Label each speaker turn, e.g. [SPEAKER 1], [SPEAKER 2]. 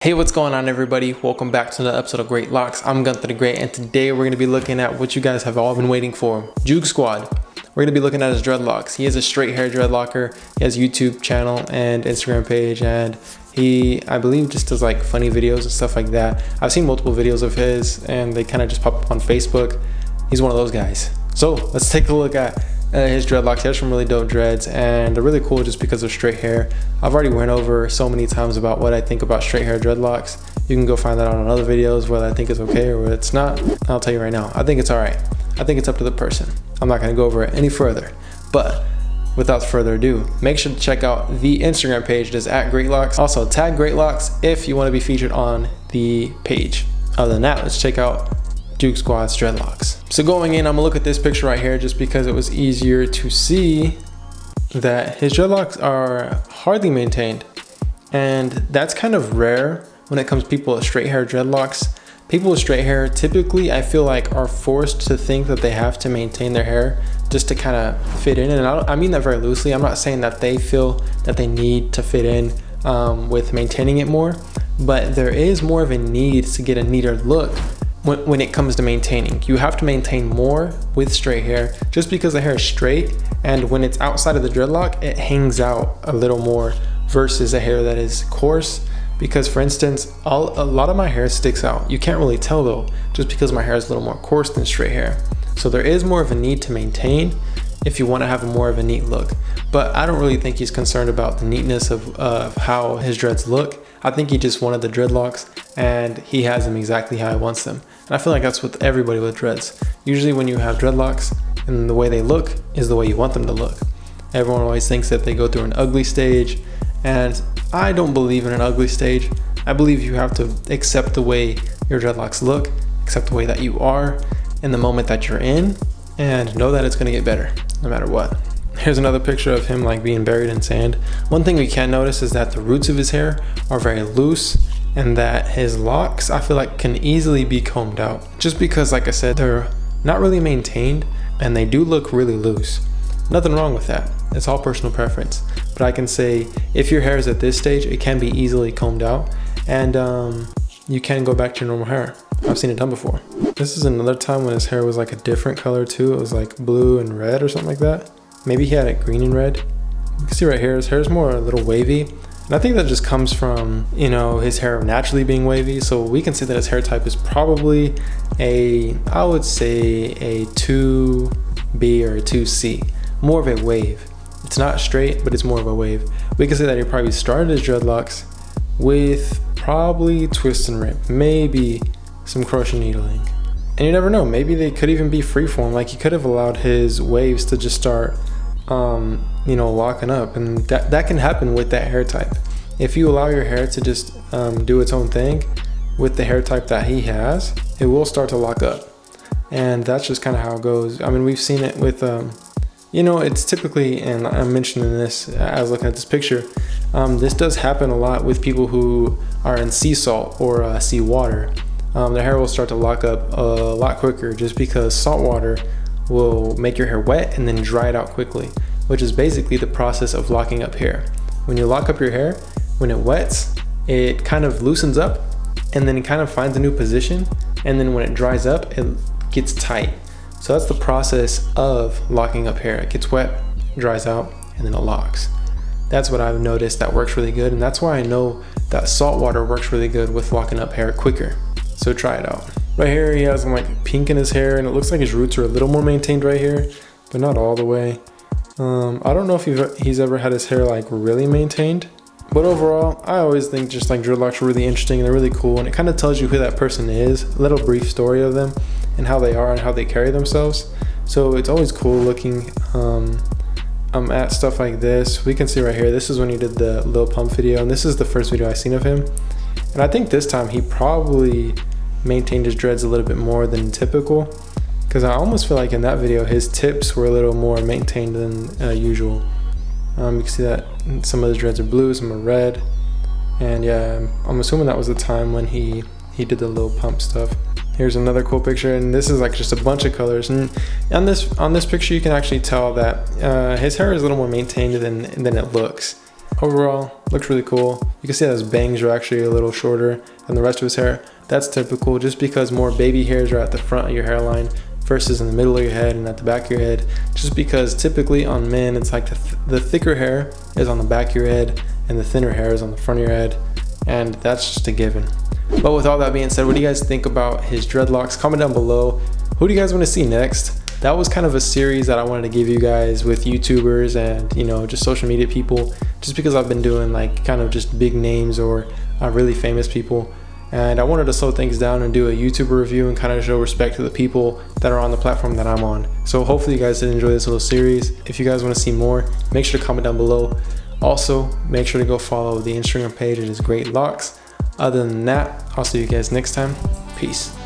[SPEAKER 1] Hey, what's going on everybody? Welcome back to another episode of Dreadlocks. I'm Gunther the Great, and today we're going to be looking at what you guys have all been waiting for. Joogsquad. We're going to be looking at his dreadlocks. He is a straight hair dreadlocker. He has a YouTube channel and Instagram page, and he, I believe, just does like funny videos and stuff like that. I've seen multiple videos of his and they kind of just pop up on Facebook. He's one of those guys. So let's take a look at his dreadlocks. He has some really dope dreads, and they're really cool just because of straight hair. I've already went over so many times about what I think about straight hair dreadlocks. You can go find that out on other videos, whether I think it's okay or whether it's not. I'll tell you right now, I think it's all right. I think it's up to the person. I'm not going to go over it any further, but without further ado, make sure to check out the Instagram page. It is at Dreadlocks. Also tag Dreadlocks if you want to be featured on the page. Other than that, let's check out Joogsquad's dreadlocks. So going in, I'm gonna look at this picture right here just because it was easier to see that his dreadlocks are hardly maintained, and that's kind of rare when it comes to people with straight hair dreadlocks. People with straight hair typically, I feel like, are forced to think that they have to maintain their hair just to kind of fit in, and I mean that very loosely. I'm not saying that they feel that they need to fit in with maintaining it more, but there is more of a need to get a neater look when it comes to maintaining. You have to maintain more with straight hair just because the hair is straight, and when it's outside of the dreadlock, it hangs out a little more versus a hair that is coarse. Because for instance, a lot of my hair sticks out. You can't really tell though, just because my hair is a little more coarse than straight hair. So there is more of a need to maintain if you want to have more of a neat look. But I don't really think he's concerned about the neatness of how his dreads look. I think he just wanted the dreadlocks, and he has them exactly how he wants them. And I feel like that's with everybody with dreads. Usually when you have dreadlocks, and the way they look is the way you want them to look. Everyone always thinks that they go through an ugly stage, and I don't believe in an ugly stage. I believe you have to accept the way your dreadlocks look, accept the way that you are in the moment that you're in, and know that it's gonna get better no matter what. Here's another picture of him like being buried in sand. One thing we can notice is that the roots of his hair are very loose, and that his locks, I feel like, can easily be combed out. Just because, like I said, they're not really maintained and they do look really loose. Nothing wrong with that. It's all personal preference. But I can say if your hair is at this stage, it can be easily combed out, and you can go back to your normal hair. I've seen it done before. This is another time when his hair was like a different color too. It was like blue and red or something like that. Maybe he had it green and red. You can see right here, his hair is more a little wavy. And I think that just comes from, you know, his hair naturally being wavy. So we can say that his hair type is probably I would say a 2B or a 2C. More of a wave. It's not straight, but it's more of a wave. We can say that he probably started his dreadlocks with probably twist and rip, maybe some crochet needling. And you never know, maybe they could even be freeform. Like, he could have allowed his waves to just start you know, locking up, and that can happen with that hair type. If you allow your hair to just do its own thing with the hair type that he has, it will start to lock up, and that's just kind of how it goes. I mean, we've seen it with you know, it's typically, and I'm mentioning this as looking at this picture, this does happen a lot with people who are in sea salt or sea water. Their hair will start to lock up a lot quicker just because salt water will make your hair wet and then dry it out quickly, which is basically the process of locking up hair. When you lock up your hair, when it wets, it kind of loosens up, and then it kind of finds a new position, and then when it dries up, it gets tight. So that's the process of locking up hair. It gets wet, dries out, and then it locks. That's what I've noticed that works really good, and that's why I know that salt water works really good with locking up hair quicker. So try it out. Right here he has like pink in his hair, and it looks like his roots are a little more maintained right here, but not all the way. I don't know if he's ever had his hair like really maintained, but overall I always think just like dreadlocks are really interesting and they're really cool, and it kind of tells you who that person is, a little brief story of them and how they are and how they carry themselves. So it's always cool looking at stuff like this. We can see right here, this is when he did the Lil Pump video, and this is the first video I seen of him, and I think this time he probably maintained his dreads a little bit more than typical, because I almost feel like in that video his tips were a little more maintained than usual. You can see that some of his dreads are blue, some are red, and yeah, I'm assuming that was the time when he did the Lil Pump stuff. Here's another cool picture, and this is like just a bunch of colors, and on this picture you can actually tell that his hair is a little more maintained than it looks. overall, looks really cool. You can see that his bangs are actually a little shorter than the rest of his hair. That's typical just because more baby hairs are at the front of your hairline versus in the middle of your head and at the back of your head. Just because typically on men, it's like the thicker hair is on the back of your head and the thinner hair is on the front of your head. And that's just a given. But with all that being said, what do you guys think about his dreadlocks? Comment down below. Who do you guys want to see next? That was kind of a series that I wanted to give you guys with YouTubers and, you know, just social media people, just because I've been doing like kind of just big names or really famous people. And I wanted to slow things down and do a YouTuber review and kind of show respect to the people that are on the platform that I'm on. So hopefully you guys did enjoy this little series. If you guys want to see more, make sure to comment down below. Also, make sure to go follow the Instagram page. It is Dreadlocks. Other than that, I'll see you guys next time. Peace.